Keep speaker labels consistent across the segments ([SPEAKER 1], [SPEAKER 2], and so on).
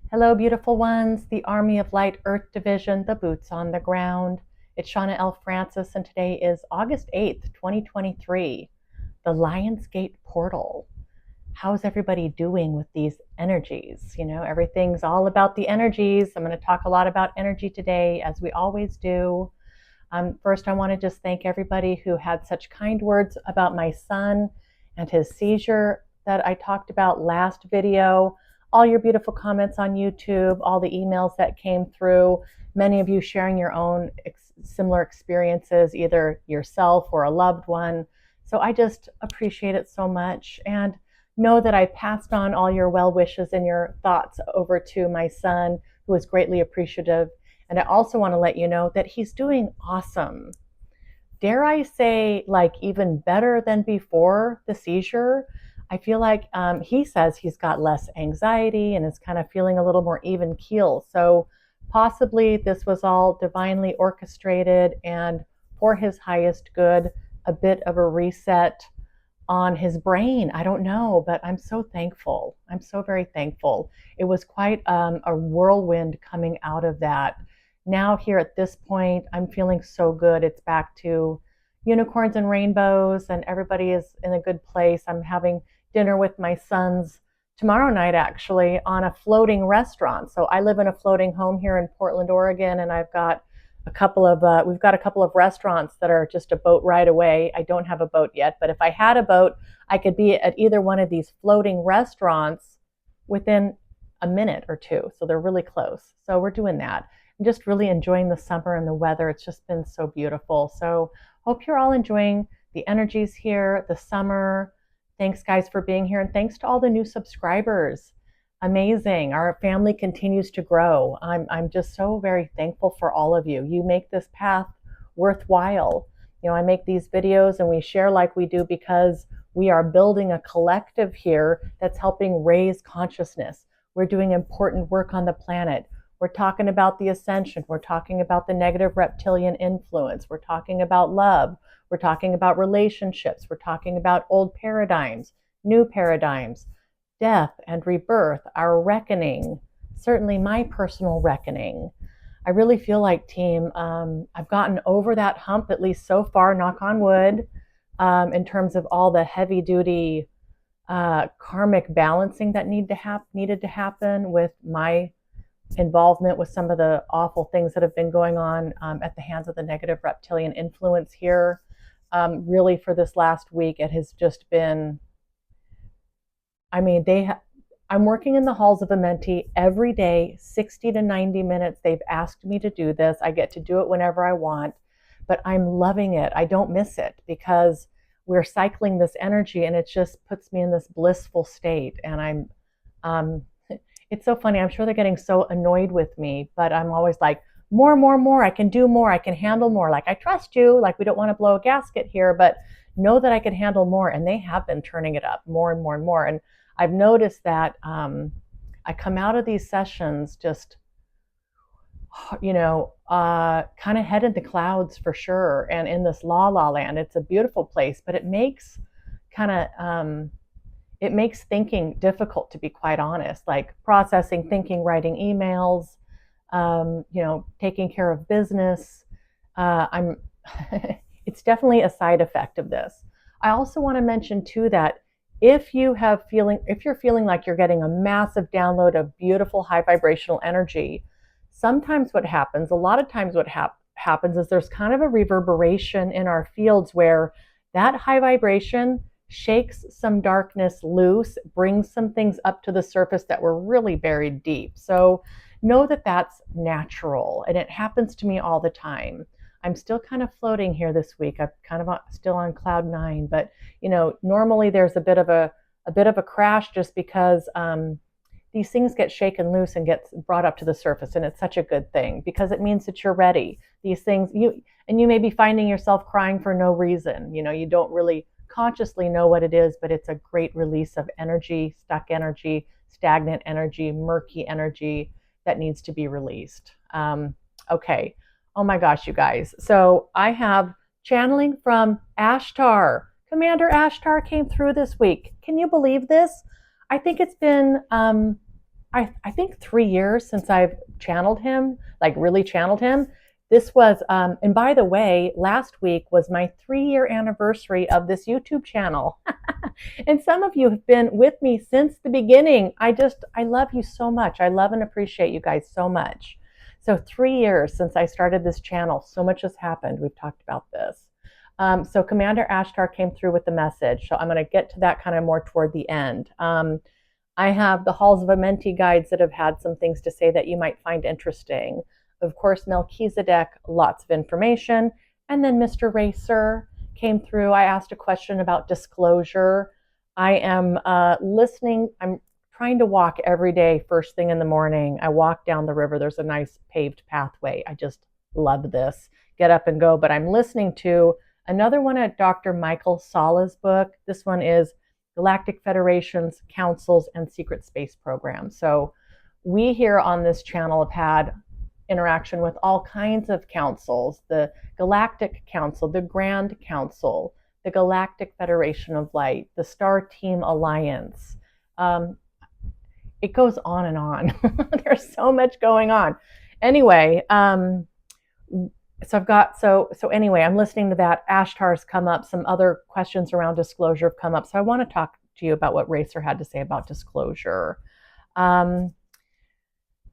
[SPEAKER 1] Hello, beautiful ones, the Army of Light Earth Division, the boots on the ground. It's Shawna L. Francis, and today is August 8th, 2023, the Lionsgate portal. How's everybody doing with these energies? Everything's all about the energies. I'm going to talk a lot about energy today, as we always do. First, I want to just thank everybody who had such kind words about my son and his seizure that I talked about last video. All your beautiful comments on YouTube, all the emails that came through, many of you sharing your own similar experiences, either yourself or a loved one. So I just appreciate it so much, and know that I passed on all your well wishes and your thoughts over to my son, who is greatly appreciative. And I also want to let you know that he's doing awesome. Dare I say, like, even better than before the seizure. I feel like he says he's got less anxiety and is kind of feeling a little more even keel. So possibly this was all divinely orchestrated and for his highest good, a bit of a reset on his brain. I don't know, but I'm so thankful. I'm so very thankful. It was quite a whirlwind coming out of that. Now, here at this point, I'm feeling so good. It's back to unicorns and rainbows, and everybody is in a good place. I'm having dinner with my sons tomorrow night, actually, on a floating restaurant. So I live in a floating home here in Portland, Oregon, and we've got a couple of restaurants that are just a boat ride away. I don't have a boat yet, but if I had a boat, I could be at either one of these floating restaurants within a minute or two. So they're really close. So we're doing that. I'm just really enjoying the summer and the weather. It's just been so beautiful. So hope you're all enjoying the energies here, the summer. Thanks, guys, for being here. And thanks to all the new subscribers. Amazing. Our family continues to grow. I'm just so very thankful for all of you. You make this path worthwhile. I make these videos and we share like we do because we are building a collective here that's helping raise consciousness. We're doing important work on the planet. We're talking about the ascension. We're talking about the negative reptilian influence. We're talking about love. We're talking about relationships. We're talking about old paradigms, new paradigms, death and rebirth, our reckoning, certainly my personal reckoning. I really feel like, team, I've gotten over that hump, at least so far, knock on wood, in terms of all the heavy duty karmic balancing that needed to happen with my involvement with some of the awful things that have been going on at the hands of the negative reptilian influence here. Really, for this last week, it has just been, I mean, I'm working in the Halls of Amenti every day, 60 to 90 minutes. They've asked me to do this. I get to do it whenever I want, but I'm loving it. I don't miss it because we're cycling this energy and it just puts me in this blissful state. And it's so funny. I'm sure they're getting so annoyed with me, but I'm always like, more, more, more. I can do more. I can handle more. Like, I trust you. Like, we don't want to blow a gasket here, but know that I can handle more. And they have been turning it up more and more and more. And I've noticed that I come out of these sessions just, kind of head in the clouds for sure. And in this la la land, it's a beautiful place, but it makes kind of, it makes thinking difficult, to be quite honest, like processing, thinking, writing emails, taking care of business. I'm, it's definitely a side effect of this. I also want to mention too that if you're feeling like you're getting a massive download of beautiful high vibrational energy, sometimes a lot of times what happens is there's kind of a reverberation in our fields where that high vibration shakes some darkness loose, brings some things up to the surface that were really buried deep. So know that that's natural, and it happens to me all the time. I'm still kind of floating here this week. I'm kind of still on cloud nine, but normally there's a bit of a crash just because these things get shaken loose and get brought up to the surface, and it's such a good thing because it means that you're ready. These things you may be finding yourself crying for no reason. You don't really consciously know what it is, but it's a great release of energy, stuck energy, stagnant energy, murky energy that needs to be released. Okay. Oh my gosh, you guys. So I have channeling from Ashtar. Commander Ashtar came through this week. Can you believe this? I think it's been I think 3 years since I've channeled him, like really channeled him. This was, and by the way, last week was my 3 year anniversary of this YouTube channel. And some of you have been with me since the beginning. I love you so much. I love and appreciate you guys so much. So 3 years since I started this channel, so much has happened. We've talked about this. So Commander Ashtar came through with the message. So I'm going to get to that kind of more toward the end. I have the Halls of Amenti guides that have had some things to say that you might find interesting. Of course, Melchizedek, lots of information. And then Mr. Racer came through. I asked a question about disclosure. I am listening. I'm trying to walk every day first thing in the morning. I walk down the river. There's a nice paved pathway. I just love this. Get up and go. But I'm listening to another one at Dr. Michael Sala's book. This one is Galactic Federations, Councils, and Secret Space Programs. So we here on this channel have had interaction with all kinds of councils, the Galactic Council, the Grand Council, the Galactic Federation of Light, the Star Team Alliance. It goes on and on. There's so much going on. Anyway, so anyway, I'm listening to that. Ashtar's come up. Some other questions around disclosure have come up. So I want to talk to you about what Racer had to say about disclosure.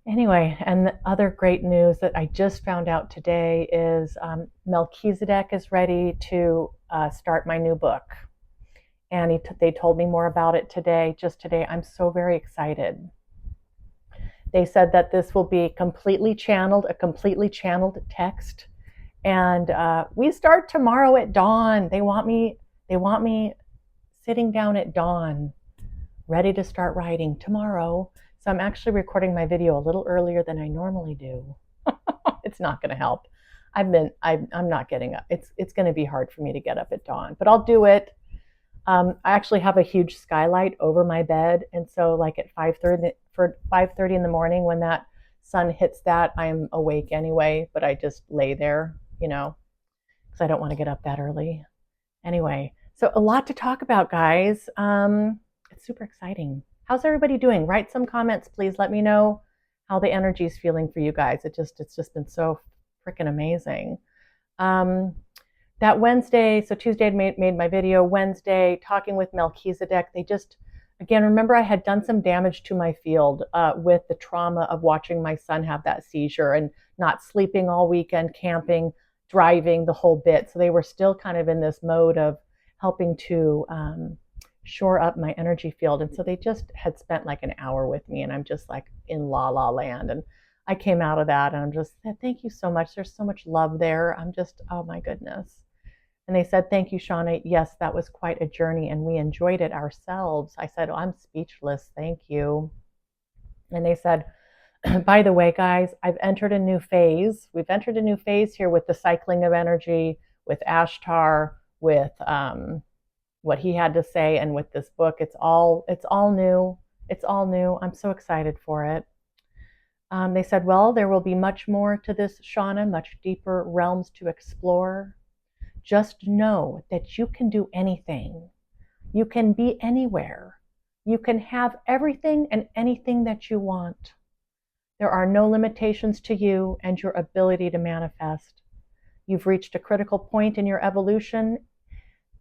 [SPEAKER 1] Anyway, and the other great news that I just found out today is Melchizedek is ready to start my new book. And they told me more about it today, just today. I'm so very excited. They said that this will be completely channeled, a completely channeled text. And we start tomorrow at dawn. They want me sitting down at dawn, ready to start writing tomorrow. So I'm actually recording my video a little earlier than I normally do. It's not going to help. I'm not getting up. It's going to be hard for me to get up at dawn, but I'll do it. I actually have a huge skylight over my bed, and so like at 5:30 in the morning, when that sun hits that, I'm awake anyway. But I just lay there, because I don't want to get up that early. Anyway, so a lot to talk about, guys. It's super exciting. How's everybody doing? Write some comments, please. Let me know how the energy is feeling for you guys. It's just been so freaking amazing. That Wednesday, so Tuesday I made my video. Wednesday, talking with Melchizedek. They just, again, remember I had done some damage to my field with the trauma of watching my son have that seizure and not sleeping all weekend, camping, driving, the whole bit. So they were still kind of in this mode of helping to shore up my energy field. And so they just had spent like an hour with me, and I'm just like in la la land. And I came out of that and I'm just, thank you so much. There's so much love there. I'm just, oh my goodness. And they said, thank you, Shawna. Yes, that was quite a journey and we enjoyed it ourselves. I said, oh, I'm speechless. Thank you. And they said, by the way, guys, I've entered a new phase. We've entered a new phase here with the cycling of energy, with Ashtar, with what he had to say, and with this book. It's all new. It's all new. I'm so excited for it. They said, well, there will be much more to this, Shawna, much deeper realms to explore. Just know that you can do anything. You can be anywhere. You can have everything and anything that you want. There are no limitations to you and your ability to manifest. You've reached a critical point in your evolution,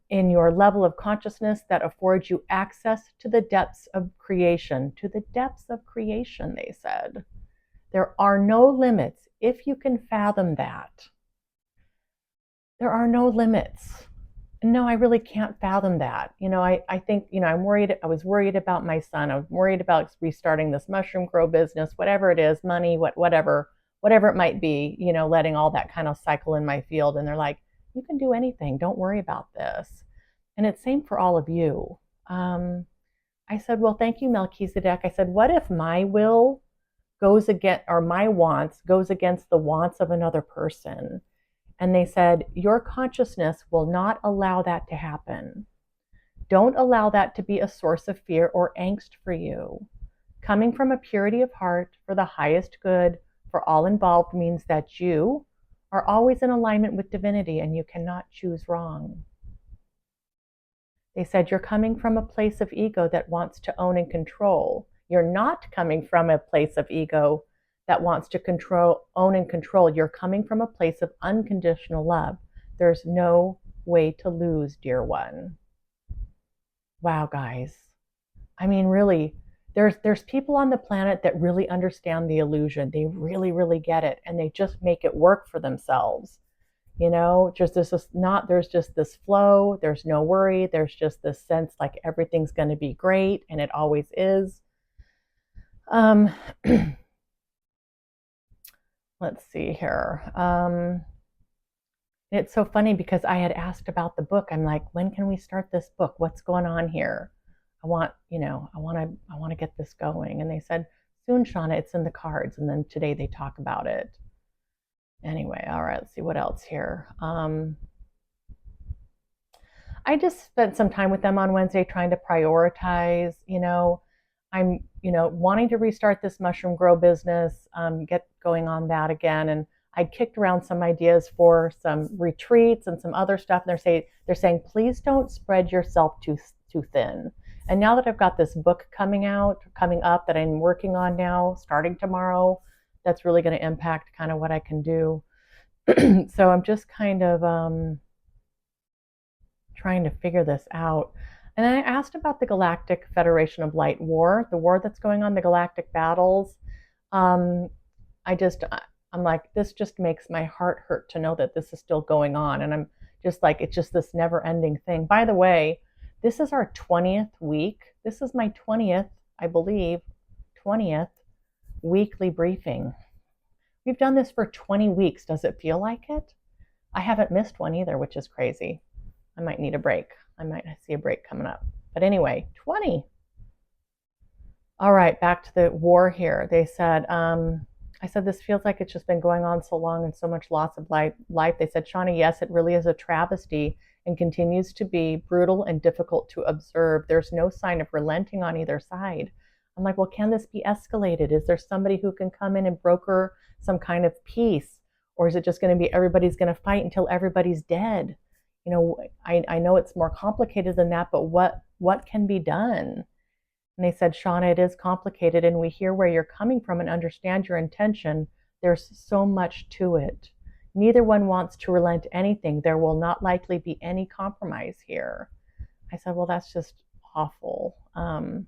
[SPEAKER 1] in your level of consciousness that affords you access to the depths of creation. To the depths of creation, they said. There are no limits if you can fathom that. There are no limits. No, I really can't fathom that. I think, I'm worried. I was worried about my son. I was worried about restarting this mushroom grow business, whatever it is, money, whatever it might be, letting all that kind of cycle in my field. And they're like, you can do anything. Don't worry about this. And it's same for all of you. I said, well, thank you, Melchizedek. I said, what if my will goes against, or my wants goes against the wants of another person? And they said, your consciousness will not allow that to happen. Don't allow that to be a source of fear or angst for you. Coming from a purity of heart for the highest good for all involved means that you are always in alignment with divinity and you cannot choose wrong. They said, you're coming from a place of ego that wants to own and control. You're not coming from a place of ego that wants to control, own and control. You're coming from a place of unconditional love. There's no way to lose, dear one. Wow, guys. I mean, really, there's people on the planet that really understand the illusion. They really, really get it, and they just make it work for themselves. Just this is not, there's just this flow, there's no worry, there's just this sense like everything's going to be great, and it always is. Let's see here. It's so funny because I had asked about the book. I'm like, when can we start this book? What's going on here? I want to get this going. And they said, soon, Shawna, it's in the cards. And then today they talk about it. Anyway, all right, let's see what else here. I just spent some time with them on Wednesday trying to prioritize. I'm, wanting to restart this mushroom grow business, get going on that again. And I kicked around some ideas for some retreats and some other stuff. And they're saying, please don't spread yourself too thin. And now that I've got this book coming up that I'm working on now, starting tomorrow, that's really going to impact kind of what I can do. So I'm just kind of trying to figure this out. And I asked about the Galactic Federation of Light war, the war that's going on, the galactic battles. I'm like, this just makes my heart hurt to know that this is still going on. And I'm just like, it's just this never ending thing. By the way, this is our 20th week. This is my 20th, I believe, 20th weekly briefing. We've done this for 20 weeks. Does it feel like it? I haven't missed one either, which is crazy. I might need a break. I might see a break coming up. But anyway, 20. All right, back to the war here. They said, I said, this feels like it's just been going on so long and so much loss of life. They said, Shawna, yes, it really is a travesty and continues to be brutal and difficult to observe. There's no sign of relenting on either side. I'm like, well, can this be escalated? Is there somebody who can come in and broker some kind of peace? Or is it just going to be everybody's going to fight until everybody's dead? I know it's more complicated than that, but what can be done? And they said, Shawna, it is complicated, and we hear where you're coming from and understand your intention. There's so much to it. Neither one wants to relent anything. There will not likely be any compromise here. I said, well, that's just awful. And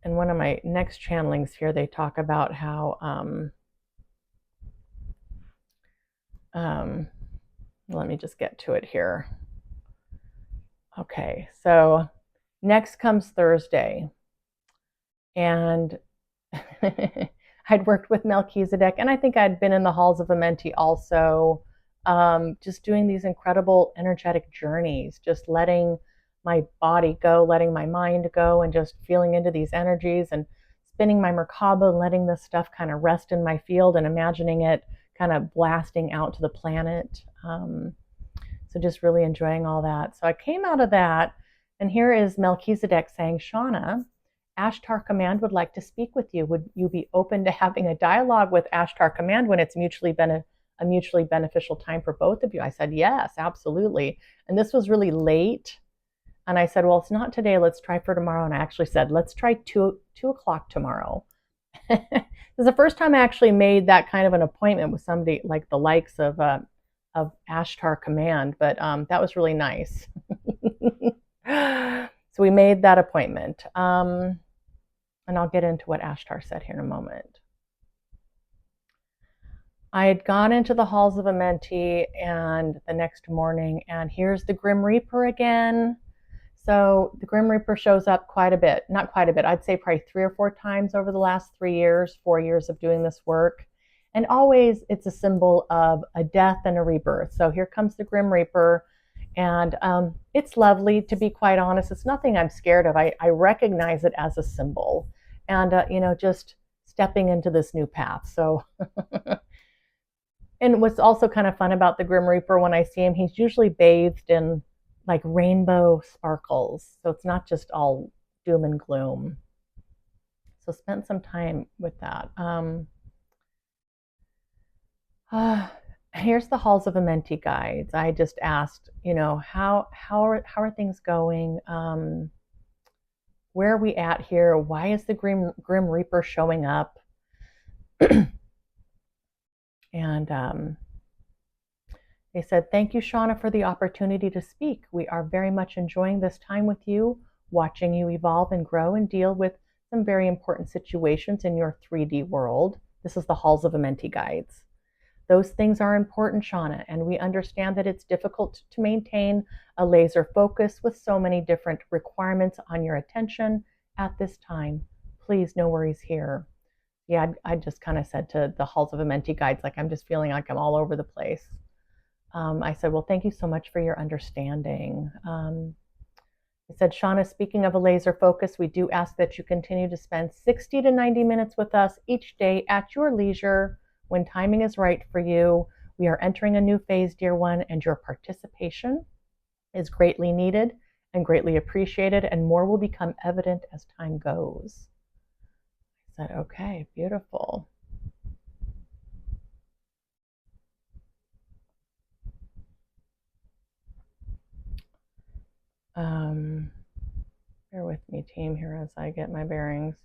[SPEAKER 1] one of my next channelings here, they talk about how, let me just get to it here. Okay, so next comes Thursday. And I'd worked with Melchizedek, and I think I'd been in the Halls of Amenti also, just doing these incredible energetic journeys, just letting my body go, letting my mind go, and just feeling into these energies and spinning my Merkaba and letting this stuff kind of rest in my field and imagining it kind of blasting out to the planet. So just really enjoying all that. So I came out of that, and here is Melchizedek saying, Shawna, Ashtar Command would like to speak with you. Would you be open to having a dialogue with Ashtar Command when it's a mutually beneficial time for both of you? I said, yes, absolutely. And this was really late. And I said, well, it's not today. Let's try for tomorrow. And I actually said, let's try 2 o'clock tomorrow. This is the first time I actually made that kind of an appointment with somebody like the likes of Ashtar Command, but that was really nice. So we made that appointment. And I'll get into what Ashtar said here in a moment. I had gone into the Halls of Amenti and the next morning, and here's the Grim Reaper again. So the Grim Reaper shows up quite a bit, not quite a bit, I'd say probably 3 or 4 times over the last 4 years of doing this work. And always it's a symbol of a death and a rebirth. So here comes the Grim Reaper. And it's lovely, to be quite honest. It's nothing I'm scared of. I recognize it as a symbol. And, just stepping into this new path. So, and what's also kind of fun about the Grim Reaper, when I see him, he's usually bathed in like rainbow sparkles. So it's not just all doom and gloom. So spent some time with that. Here's the Halls of Amenti guides. I just asked, how are things going? where are we at here? Why is the Grim Reaper showing up? And they said, thank you, Shawna, for the opportunity to speak. We are very much enjoying this time with you, watching you evolve and grow and deal with some very important situations in your 3D world. This is the Halls of Amenti guides. Those things are important, Shawna, and we understand that it's difficult to maintain a laser focus with so many different requirements on your attention at this time. Please, no worries here. Yeah, I just kind of said to the Halls of Amenti guides, like, I'm just feeling like I'm all over the place. I said, well, thank you so much for your understanding. I said, Shawna, speaking of a laser focus, we do ask that you continue to spend 60 to 90 minutes with us each day at your leisure when timing is right for you. We are entering a new phase, dear one, and your participation is greatly needed and greatly appreciated, and more will become evident as time goes. I said, okay, beautiful. Bear with me, team, here as I get my bearings.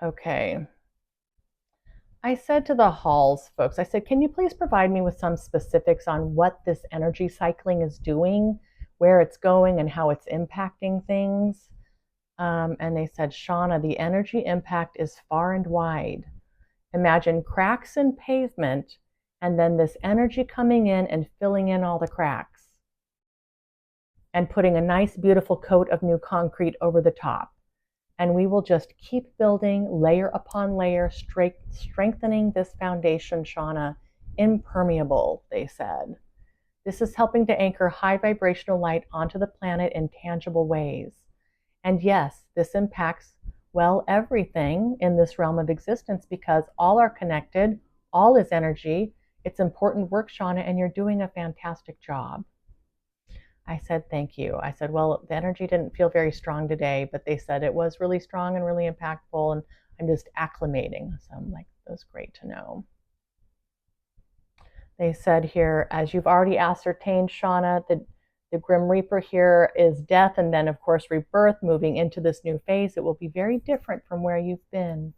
[SPEAKER 1] Okay. I said to the Halls folks, I said, can you please provide me with some specifics on what this energy cycling is doing, where it's going, and how it's impacting things? And they said, Shawna, the energy impact is far and wide. Imagine cracks in pavement, and then this energy coming in and filling in all the cracks and putting a nice, beautiful coat of new concrete over the top. And we will just keep building layer upon layer, strengthening this foundation, Shawna, impermeable, they said. This is helping to anchor high vibrational light onto the planet in tangible ways. And yes, this impacts, well, everything in this realm of existence because all are connected, all is energy. It's important work, Shawna, and you're doing a fantastic job. I said, thank you. I said, well, the energy didn't feel very strong today, but they said it was really strong and really impactful, and I'm just acclimating. So I'm like, that's great to know. They said here, as you've already ascertained, Shawna, the Grim Reaper here is death and then, of course, rebirth, moving into this new phase. It will be very different from where you've been.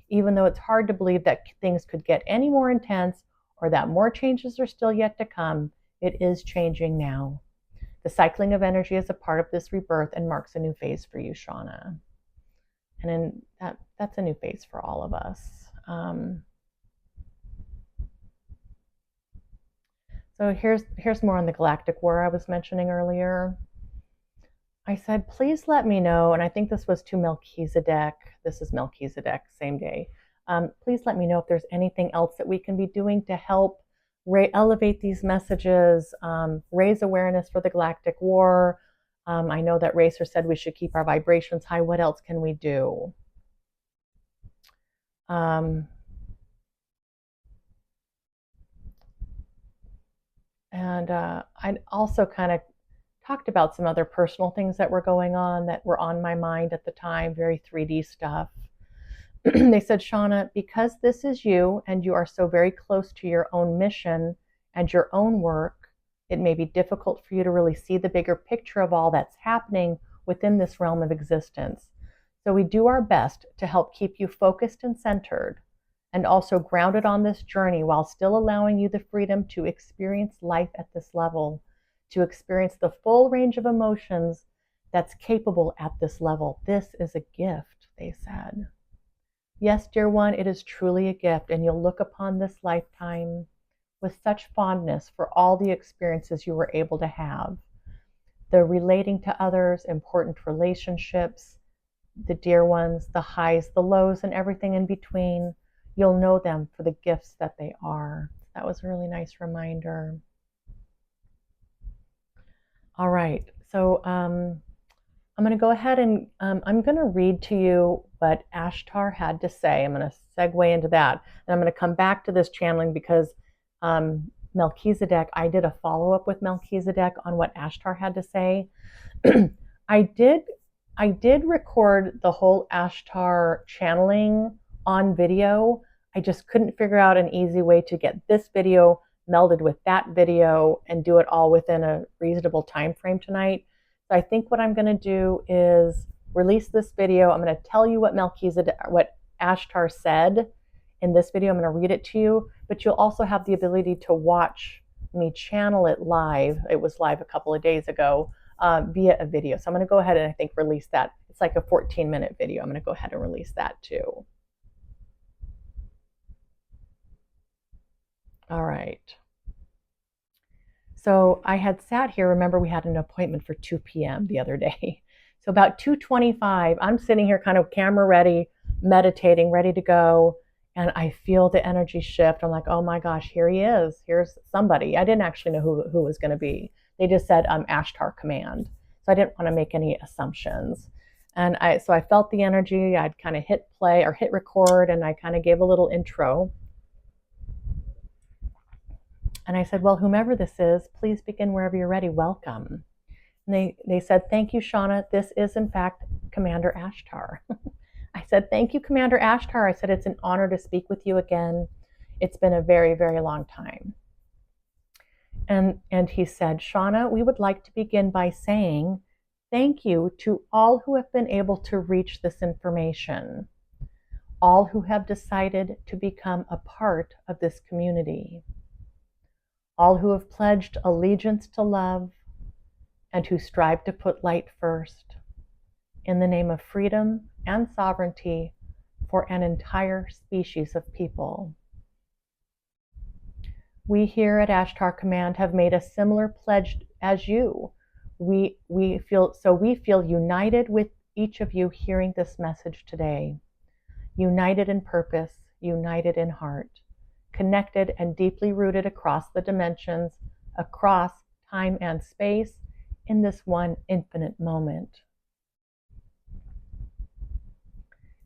[SPEAKER 1] Even though it's hard to believe that things could get any more intense or that more changes are still yet to come, it is changing now. The cycling of energy is a part of this rebirth and marks a new phase for you, Shawna. And that's a new phase for all of us. So here's more on the galactic war I was mentioning earlier. I said, please let me know, and I think this was to Melchizedek. This is Melchizedek, same day. Please let me know if there's anything else that we can be doing to help elevate these messages, raise awareness for the galactic war. I know that Racer said we should keep our vibrations high. What else can we do? And I also kind of talked about some other personal things that were going on that were on my mind at the time, very 3D stuff. They said, Shawna, because this is you and you are so very close to your own mission and your own work, it may be difficult for you to really see the bigger picture of all that's happening within this realm of existence. So we do our best to help keep you focused and centered and also grounded on this journey while still allowing you the freedom to experience life at this level, to experience the full range of emotions that's capable at this level. This is a gift, they said. Yes, dear one, it is truly a gift, and you'll look upon this lifetime with such fondness for all the experiences you were able to have. The relating to others, important relationships, the dear ones, the highs, the lows, and everything in between. You'll know them for the gifts that they are. That was a really nice reminder. All right, so I'm going to go ahead and I'm going to read to you what Ashtar had to say. I'm going to segue into that. And I'm going to come back to this channeling because Melchizedek, I did a follow-up with Melchizedek on what Ashtar had to say. I did record the whole Ashtar channeling on video. I just couldn't figure out an easy way to get this video melded with that video and do it all within a reasonable time frame tonight. So I think what I'm going to do is release this video. I'm going to tell you what Ashtar said in this video. I'm going to read it to you, but you'll also have the ability to watch me channel it live. It was live a couple of days ago via a video. So I'm going to go ahead and I think release that. It's like a 14-minute video. I'm going to go ahead and release that too. All right. So I had sat here. Remember, we had an appointment for 2 p.m. the other day. So about 2:25, I'm sitting here kind of camera ready, meditating, ready to go. And I feel the energy shift. I'm like, oh my gosh, here he is. Here's somebody. I didn't actually know who it was going to be. They just said Ashtar command. So I didn't want to make any assumptions. And so I felt the energy. I'd kind of hit play or hit record, and I kind of gave a little intro. And I said, well, whomever this is, please begin wherever you're ready. Welcome. And they said, thank you, Shawna. This is, in fact, Commander Ashtar. I said, thank you, Commander Ashtar. I said, it's an honor to speak with you again. It's been a very, very long time. And he said, Shawna, we would like to begin by saying thank you to all who have been able to reach this information, all who have decided to become a part of this community, all who have pledged allegiance to love and who strive to put light first in the name of freedom and sovereignty for an entire species of people. We here at Ashtar Command have made a similar pledge as you. We feel united with each of you hearing this message today. United in purpose, united in heart, connected and deeply rooted across the dimensions, across time and space, in this one infinite moment.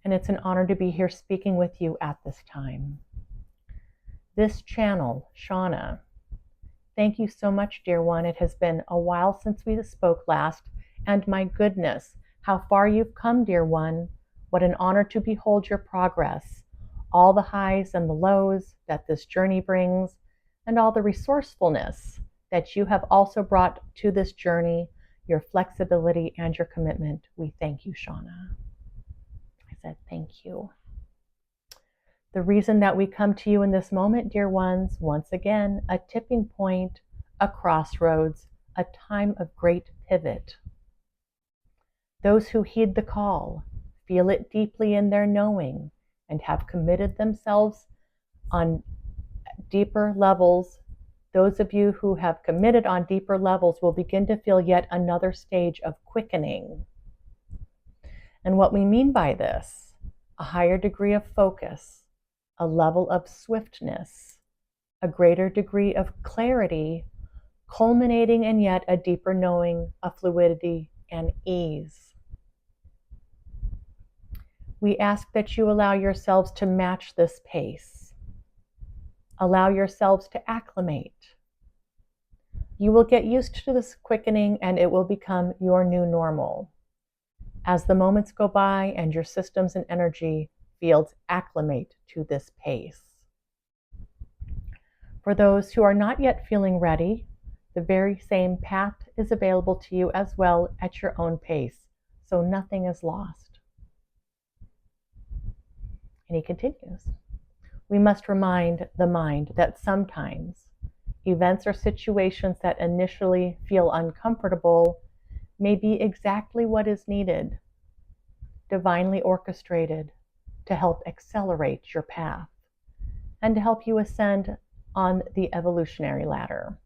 [SPEAKER 1] And it's an honor to be here speaking with you at this time. This channel, Shawna, thank you so much, dear one. It has been a while since we spoke last, and my goodness, how far you've come, dear one. What an honor to behold your progress, all the highs and the lows that this journey brings, and all the resourcefulness that you have also brought to this journey, your flexibility and your commitment. We thank you, Shawna. I said, thank you. The reason that we come to you in this moment, dear ones, once again, a tipping point, a crossroads, a time of great pivot. Those who heed the call, feel it deeply in their knowing, and have committed themselves on deeper levels, those of you who have committed on deeper levels will begin to feel yet another stage of quickening. And what we mean by this, a higher degree of focus, a level of swiftness, a greater degree of clarity, culminating in yet a deeper knowing, a fluidity and ease. We ask that you allow yourselves to match this pace. Allow yourselves to acclimate. You will get used to this quickening and it will become your new normal. As the moments go by and your systems and energy fields acclimate to this pace. For those who are not yet feeling ready, the very same path is available to you as well at your own pace, so nothing is lost. And he continues, we must remind the mind that sometimes events or situations that initially feel uncomfortable may be exactly what is needed, divinely orchestrated, to help accelerate your path and to help you ascend on the evolutionary ladder.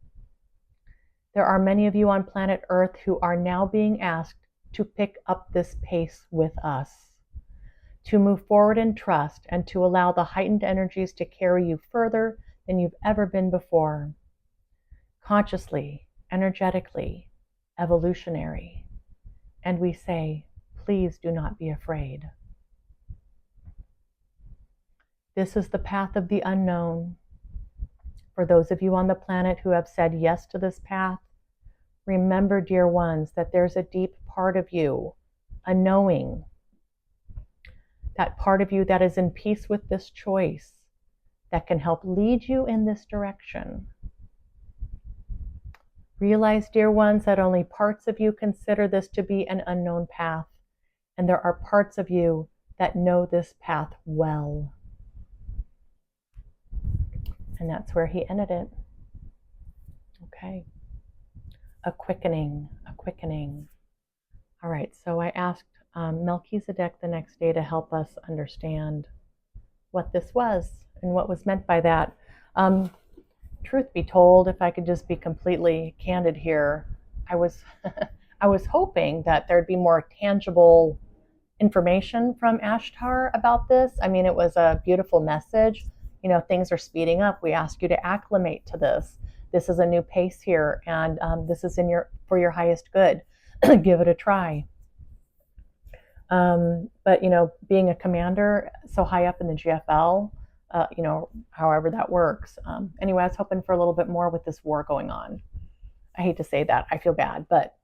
[SPEAKER 1] There are many of you on planet Earth who are now being asked to pick up this pace with us, to move forward in trust and to allow the heightened energies to carry you further than you've ever been before. Consciously, energetically, evolutionary. And we say, please do not be afraid. This is the path of the unknown. For those of you on the planet who have said yes to this path, remember, dear ones, that there's a deep part of you, a knowing, that part of you that is in peace with this choice, that can help lead you in this direction. Realize, dear ones, that only parts of you consider this to be an unknown path, and there are parts of you that know this path well. And that's where he ended it. Okay. A quickening, a quickening. All right, so I asked Melchizedek the next day to help us understand what this was and what was meant by that. Truth be told, if I could just be completely candid here, I was I was hoping that there'd be more tangible information from Ashtar about this. I mean, it was a beautiful message. You know, things are speeding up. We ask you to acclimate to this. This is a new pace here, and this is for your highest good. Give it a try. But you know, being a commander so high up in the GFL, you know, however that works. Anyway, I was hoping for a little bit more with this war going on. I hate to say that. I feel bad, but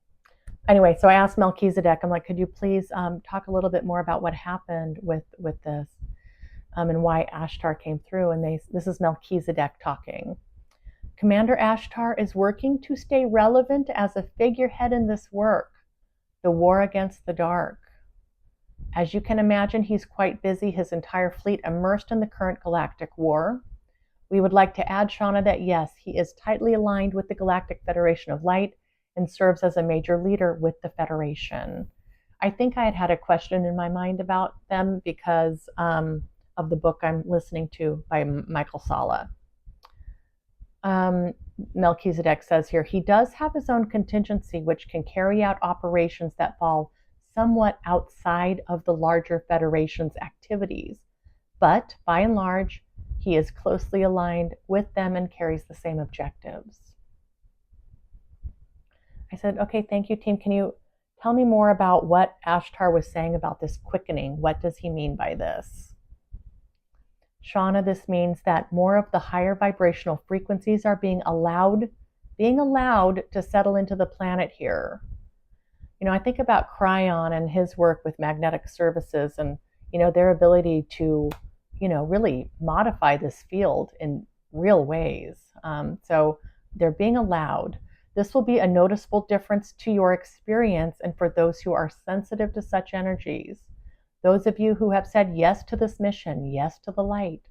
[SPEAKER 1] anyway, so I asked Melchizedek, I'm like, could you please talk a little bit more about what happened with this and why Ashtar came through? And this is Melchizedek talking. Commander Ashtar is working to stay relevant as a figurehead in this work, the war against the dark. As you can imagine, he's quite busy, his entire fleet immersed in the current galactic war. We would like to add, Shawna, that yes, he is tightly aligned with the Galactic Federation of Light and serves as a major leader with the Federation. I think I had a question in my mind about them because of the book I'm listening to by Michael Sala. Melchizedek says here, he does have his own contingency which can carry out operations that fall somewhat outside of the larger Federation's activities, but by and large, he is closely aligned with them and carries the same objectives. I said, okay, thank you, team. Can you tell me more about what Ashtar was saying about this quickening? What does he mean by this? Shawna, this means that more of the higher vibrational frequencies are being allowed to settle into the planet here. You know, I think about Cryon and his work with magnetic services and, you know, their ability to, you know, really modify this field in real ways. So they're being allowed. This will be a noticeable difference to your experience and for those who are sensitive to such energies. Those of you who have said yes to this mission, yes to the light.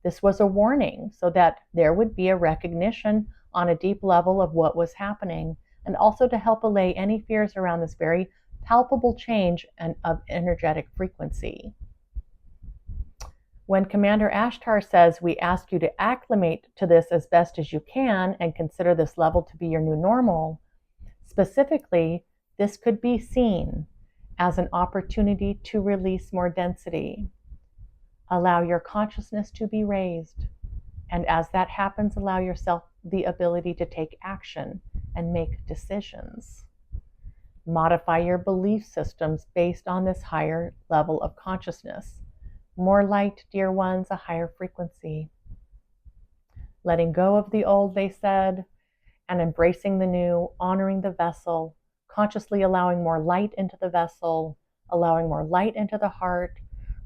[SPEAKER 1] This was a warning so that there would be a recognition on a deep level of what was happening, and also to help allay any fears around this very palpable change of energetic frequency. When Commander Ashtar says, we ask you to acclimate to this as best as you can and consider this level to be your new normal, specifically, this could be seen as an opportunity to release more density. Allow your consciousness to be raised. And as that happens, allow yourself the ability to take action and make decisions. Modify your belief systems based on this higher level of consciousness. More light, dear ones, a higher frequency. Letting go of the old, they said, and embracing the new, honoring the vessel, consciously allowing more light into the vessel, allowing more light into the heart,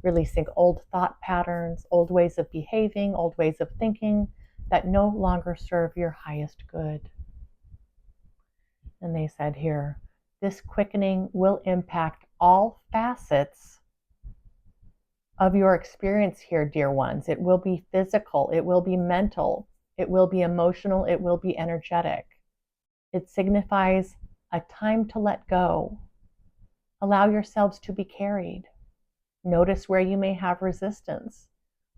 [SPEAKER 1] releasing old thought patterns, old ways of behaving, old ways of thinking that no longer serve your highest good. And they said here, this quickening will impact all facets of your experience here, dear ones. It will be physical, it will be mental, it will be emotional, it will be energetic. It signifies a time to let go. Allow yourselves to be carried. Notice where you may have resistance,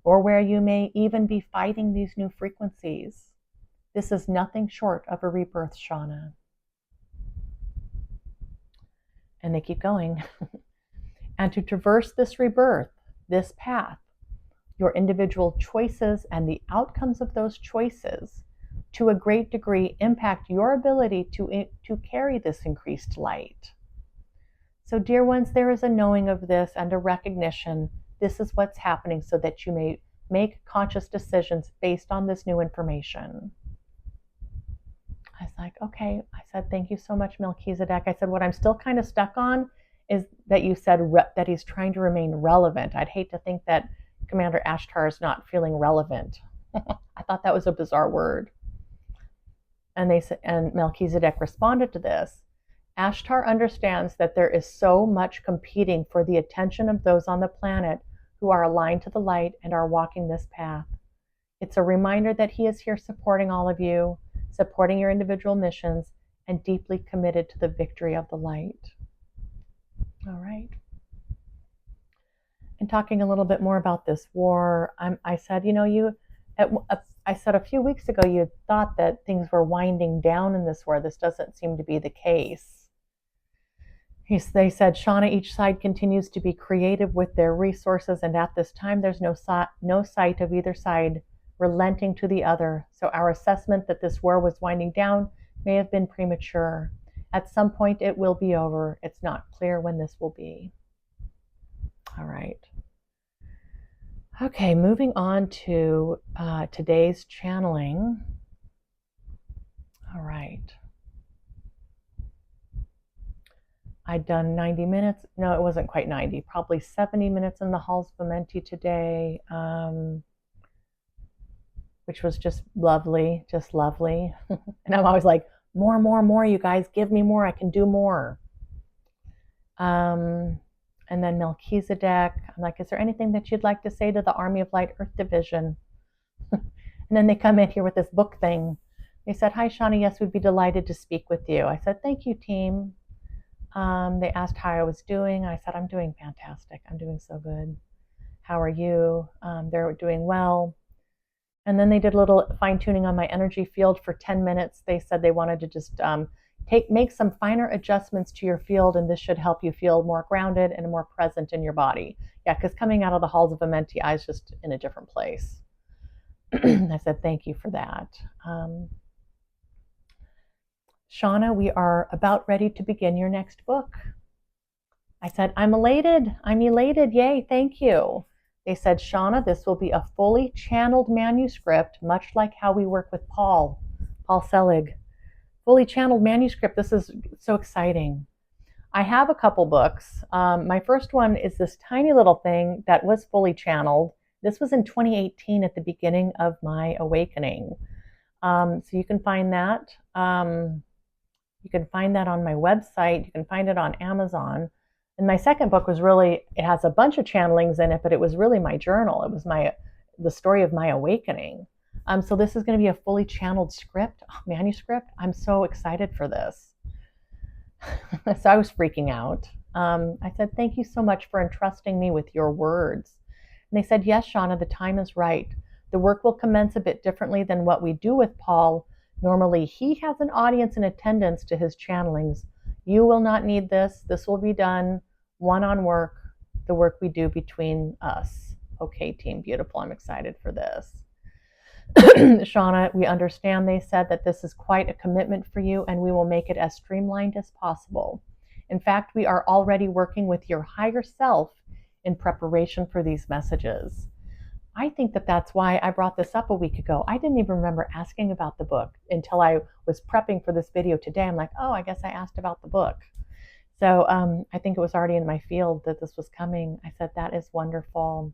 [SPEAKER 1] or where you may even be fighting these new frequencies. This is nothing short of a rebirth, Shawna. And they keep going. And to traverse this rebirth, this path, your individual choices and the outcomes of those choices, to a great degree, impact your ability to carry this increased light. So, dear ones, there is a knowing of this and a recognition. This is what's happening so that you may make conscious decisions based on this new information. I was like, okay. I said, thank you so much, Melchizedek. I said, what I'm still kind of stuck on is that you said that he's trying to remain relevant. I'd hate to think that Commander Ashtar is not feeling relevant. I thought that was a bizarre word. And Melchizedek responded to this. Ashtar understands that there is so much competing for the attention of those on the planet who are aligned to the light and are walking this path. It's a reminder that he is here supporting all of you, supporting your individual missions, and deeply committed to the victory of the light. All right. And talking a little bit more about this war, I said, I said a few weeks ago you thought that things were winding down in this war. This doesn't seem to be the case. They said, Shawna, each side continues to be creative with their resources, and at this time there's no sight of either side relenting to the other. So our assessment that this war was winding down may have been premature. At some point it will be over. It's not clear when this will be. All right. Okay, moving on to today's channeling. All right. I'd done 90 minutes. No, it wasn't quite 90, probably 70 minutes in the Halls of Amenti today, which was just lovely, just lovely. And I'm always like, more, you guys, give me more. I can do more. And then Melchizedek, I'm like, is there anything that you'd like to say to the Army of Light Earth Division? And then they come in here with this book thing. They said, hi, Shawna, yes, we'd be delighted to speak with you. I said, thank you, team. They asked how I was doing. I said, I'm doing fantastic. I'm doing so good. How are you? They're doing well. And then they did a little fine tuning on my energy field for 10 minutes. They said they wanted to just make some finer adjustments to your field, and this should help you feel more grounded and more present in your body. Yeah, because coming out of the Halls of Amenti, I was just in a different place. I said, thank you for that. Shawna, we are about ready to begin your next book. I said, I'm elated. Yay, thank you. They said, Shawna, this will be a fully channeled manuscript, much like how we work with Paul Selig. Fully channeled manuscript. This is so exciting. I have a couple books. My first one is this tiny little thing that was fully channeled. This was in 2018 at the beginning of my awakening. So you can find that. You can find that on my website. You can find it on Amazon. And my second book was really, it has a bunch of channelings in it, but it was really my journal. It was the story of my awakening. So this is going to be a fully channeled manuscript. I'm so excited for this. So I was freaking out. I said, thank you so much for entrusting me with your words. And they said, yes, Shawna, the time is right. The work will commence a bit differently than what we do with Paul. Normally, he has an audience in attendance to his channelings. You will not need this. This will be done one-on work, the work we do between us. Okay, team, beautiful. I'm excited for this. Shawna, we understand, they said, that this is quite a commitment for you, and we will make it as streamlined as possible. In fact, we are already working with your higher self in preparation for these messages. I think that that's why I brought this up a week ago. I didn't even remember asking about the book until I was prepping for this video today. I'm like, oh, I guess I asked about the book. So I think it was already in my field that this was coming. I said, that is wonderful.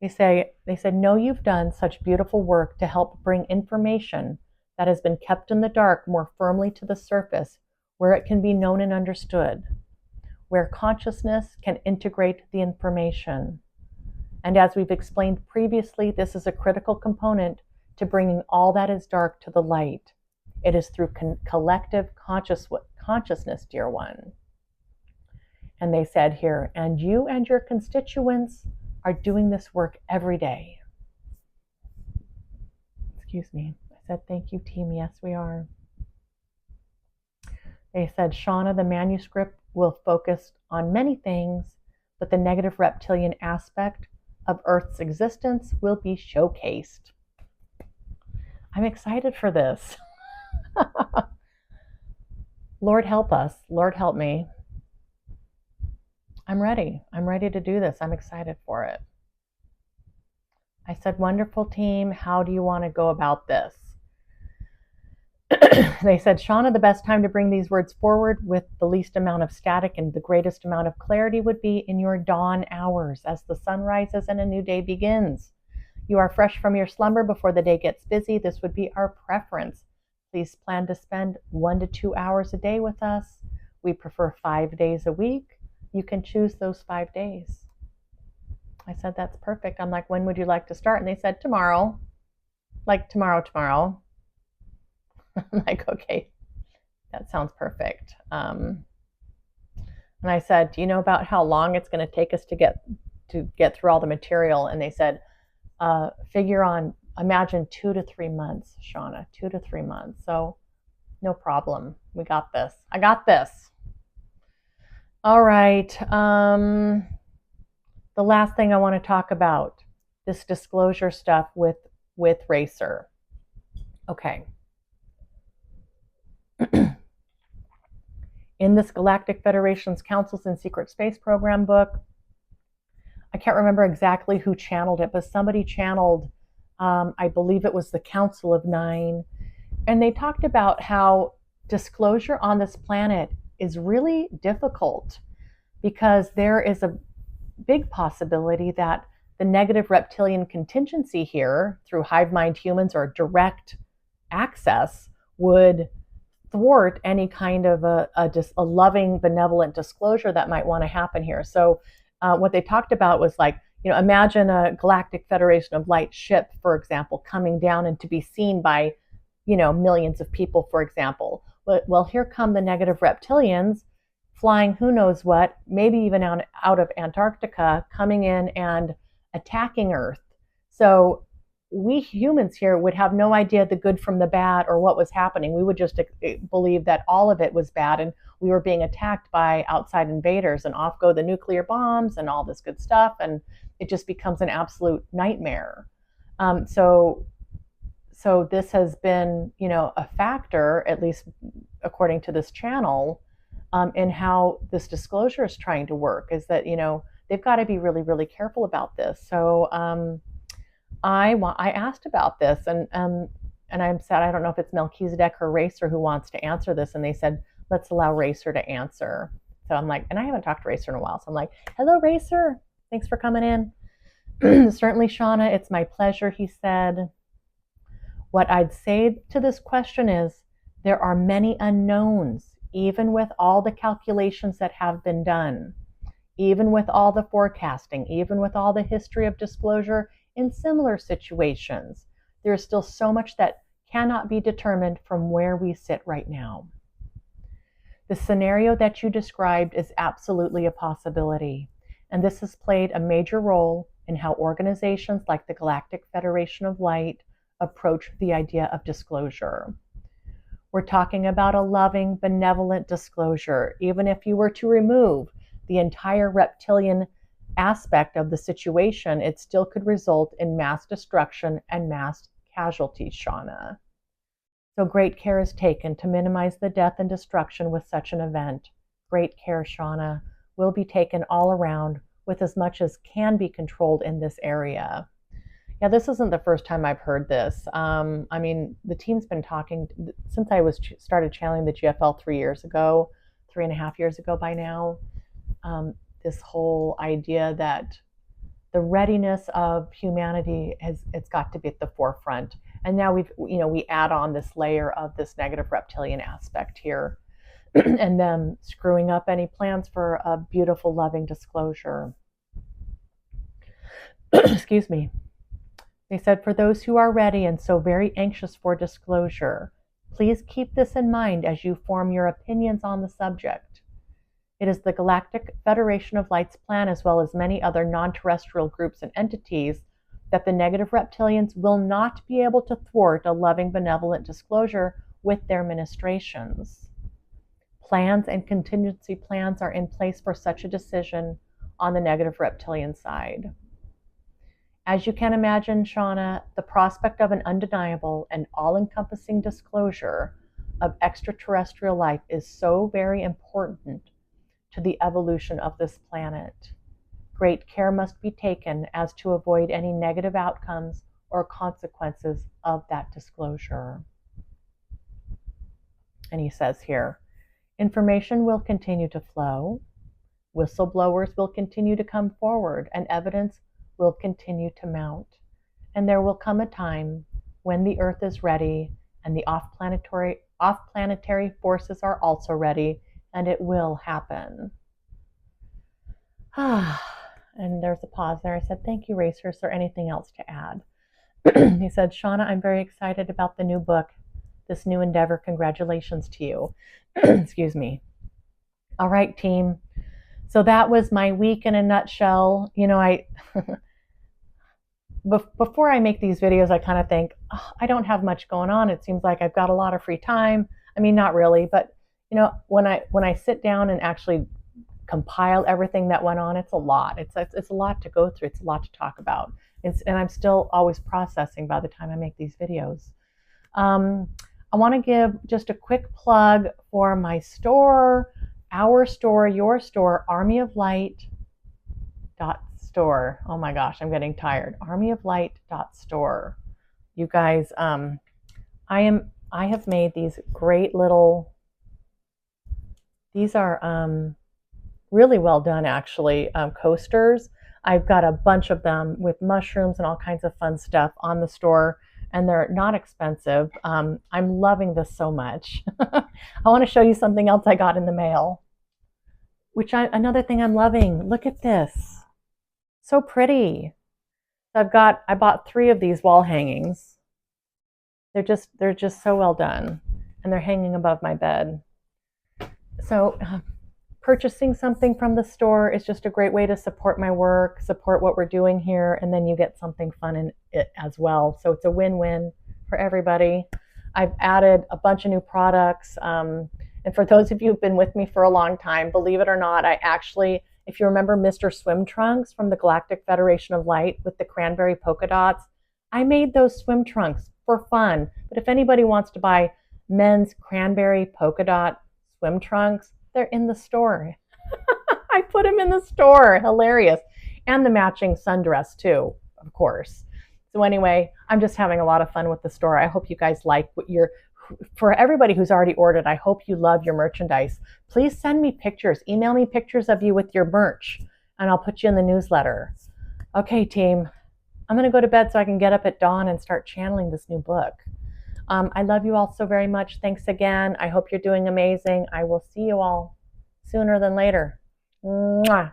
[SPEAKER 1] They said, no, you've done such beautiful work to help bring information that has been kept in the dark more firmly to the surface, where it can be known and understood, where consciousness can integrate the information. And as we've explained previously, this is a critical component to bringing all that is dark to the light. It is through collective consciousness, dear one. And they said here, and you and your constituents are doing this work every day. Excuse me. I said, thank you, team. Yes, we are. They said, Shawna, the manuscript will focus on many things, but the negative reptilian aspect of Earth's existence will be showcased. I'm excited for this. Lord help us. Lord help me. I'm ready. I'm ready to do this. I'm excited for it. I said, wonderful team. How do you want to go about this? They said, Shawna, the best time to bring these words forward with the least amount of static and the greatest amount of clarity would be in your dawn hours as the sun rises and a new day begins. You are fresh from your slumber before the day gets busy. This would be our preference. Please plan to spend 1 to 2 hours a day with us. We prefer 5 days a week. You can choose those 5 days. I said, that's perfect. I'm like, when would you like to start? And they said, tomorrow. Like tomorrow. I'm like, okay, that sounds perfect. And I said, do you know about how long it's going to take us to get through all the material? And they said, imagine 2 to 3 months, Shawna, 2 to 3 months. So no problem. We got this. I got this. All right. The last thing I want to talk about, this disclosure stuff with Racer. Okay. In this Galactic Federation's Councils in Secret Space program book, I can't remember exactly who channeled it, but somebody channeled, I believe it was the Council of Nine, and they talked about how disclosure on this planet is really difficult because there is a big possibility that the negative reptilian contingency here through hive mind humans or direct access would thwart any kind of a loving, benevolent disclosure that might want to happen here. So what they talked about was like, imagine a Galactic Federation of Light ship, for example, coming down and to be seen by, millions of people, for example. Well, here come the negative reptilians flying who knows what, maybe even out of Antarctica, coming in and attacking Earth. So we humans here would have no idea the good from the bad or what was happening. We would just believe that all of it was bad and we were being attacked by outside invaders, and off go the nuclear bombs and all this good stuff, and it just becomes an absolute nightmare. So this has been, a factor, at least according to this channel, in how this disclosure is trying to work, is that, they've got to be really, really careful about this. So I asked about this, and I said, I don't know if it's Melchizedek or Racer who wants to answer this, and they said, let's allow Racer to answer. So I'm like, and I haven't talked to Racer in a while, so I'm like, hello, Racer, thanks for coming in. Certainly, Shawna, it's my pleasure, he said. What I'd say to this question is, there are many unknowns, even with all the calculations that have been done, even with all the forecasting, even with all the history of disclosure in similar situations. There is still so much that cannot be determined from where we sit right now. The scenario that you described is absolutely a possibility, and this has played a major role in how organizations like the Galactic Federation of Light approach the idea of disclosure. We're talking about a loving, benevolent disclosure. Even if you were to remove the entire reptilian aspect of the situation, it still could result in mass destruction and mass casualties, Shawna. So great care is taken to minimize the death and destruction with such an event. Great care, Shawna, will be taken all around with as much as can be controlled in this area. Yeah, this isn't the first time I've heard this. I mean, the team's been talking since I started channeling the GFL 3.5 years ago by now. This whole idea that the readiness of humanity it's got to be at the forefront. And now we add on this layer of this negative reptilian aspect here, and them screwing up any plans for a beautiful, loving disclosure. Excuse me. They said, for those who are ready and so very anxious for disclosure, please keep this in mind as you form your opinions on the subject. It is the Galactic Federation of Light's plan, as well as many other non-terrestrial groups and entities, that the negative reptilians will not be able to thwart a loving, benevolent disclosure with their ministrations. Plans and contingency plans are in place for such a decision on the negative reptilian side. As you can imagine, Shawna, the prospect of an undeniable and all-encompassing disclosure of extraterrestrial life is so very important to the evolution of this planet. Great care must be taken as to avoid any negative outcomes or consequences of that disclosure. And he says here, information will continue to flow, whistleblowers will continue to come forward, and evidence will continue to mount. And there will come a time when the earth is ready and the off-planetary forces are also ready, and it will happen. And there's a pause there. I said, thank you, Racer. Is there anything else to add? He said, Shawna, I'm very excited about the new book, this new endeavor. Congratulations to you. Excuse me. All right, team. So that was my week in a nutshell. You know, before I make these videos, I kind of think, oh, I don't have much going on. It seems like I've got a lot of free time. I mean, not really, but you know, when I sit down and actually compile everything that went on, it's a lot. It's a lot to go through. It's a lot to talk about. And I'm still always processing by the time I make these videos. I want to give just a quick plug for my store, our store, your store, Army of Light store. Oh my gosh, I'm getting tired. armyoflight.store. You guys, I have made these great little, these are really well done actually, coasters. I've got a bunch of them with mushrooms and all kinds of fun stuff on the store, and they're not expensive. I'm loving this so much. I want to show you something else I got in the mail, another thing I'm loving. Look at this. So pretty. I bought 3 of these wall hangings. They're just so well done, and they're hanging above my bed. So purchasing something from the store is just a great way to support my work, support what we're doing here, and then you get something fun in it as well. So it's a win-win for everybody. I've added a bunch of new products. And for those of you who've been with me for a long time, believe it or not, I actually, if you remember Mr. Swim Trunks from the Galactic Federation of Light with the cranberry polka dots, I made those swim trunks for fun. But if anybody wants to buy men's cranberry polka dot swim trunks, they're in the store. I put them in the store. Hilarious. And the matching sundress too, of course. So anyway, I'm just having a lot of fun with the store. I hope you guys like for everybody who's already ordered, I hope you love your merchandise. Please send me pictures. Email me pictures of you with your merch, and I'll put you in the newsletter. Okay, team. I'm going to go to bed so I can get up at dawn and start channeling this new book. I love you all so very much. Thanks again. I hope you're doing amazing. I will see you all sooner than later. Mwah.